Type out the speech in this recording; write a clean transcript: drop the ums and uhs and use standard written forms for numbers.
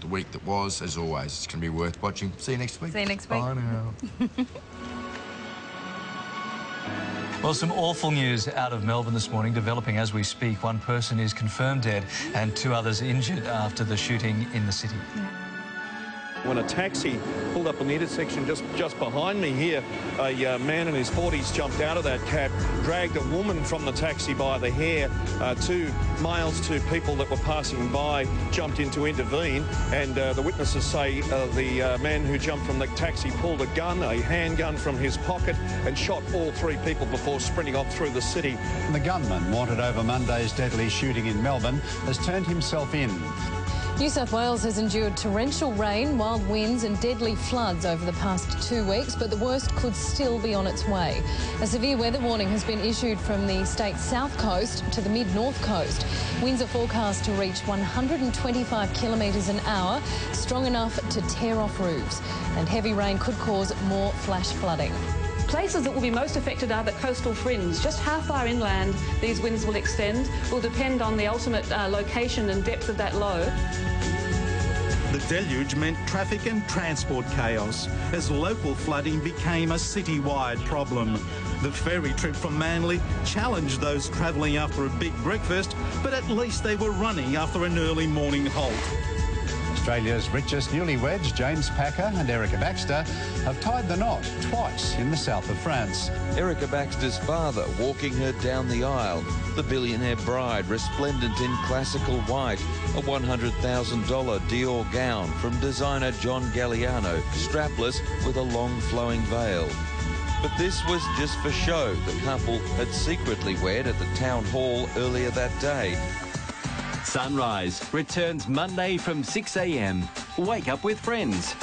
the week that was. As always, it's going to be worth watching. See you next week. See you next week. Bye now. Well, some awful news out of Melbourne this morning, developing as we speak. One person is confirmed dead and 2 others injured after the shooting in the city. When a taxi pulled up on the intersection just behind me here, a man in his 40s jumped out of that cab, dragged a woman from the taxi by the hair. 2 people that were passing by jumped in to intervene, and the witnesses say the man who jumped from the taxi pulled a gun, a handgun from his pocket, and shot all 3 people before sprinting off through the city. The gunman, wanted over Monday's deadly shooting in Melbourne, has turned himself in. New South Wales has endured torrential rain, wild winds and deadly floods over the past 2 weeks, but the worst could still be on its way. A severe weather warning has been issued from the state's south coast to the mid-north coast. Winds are forecast to reach 125 kilometres an hour, strong enough to tear off roofs, and heavy rain could cause more flash flooding. Places that will be most affected are the coastal fringe. Just how far inland these winds will extend will depend on the ultimate location and depth of that low. The deluge meant traffic and transport chaos as local flooding became a citywide problem. The ferry trip from Manly challenged those travelling after a big breakfast, but at least they were running after an early morning halt. Australia's richest newlyweds, James Packer and Erica Baxter, have tied the knot twice in the south of France. Erica Baxter's father walking her down the aisle, the billionaire bride resplendent in classical white, a $100,000 Dior gown from designer John Galliano, strapless with a long flowing veil. But this was just for show. The couple had secretly wed at the town hall earlier that day. Sunrise returns Monday from 6 a.m. Wake up with friends.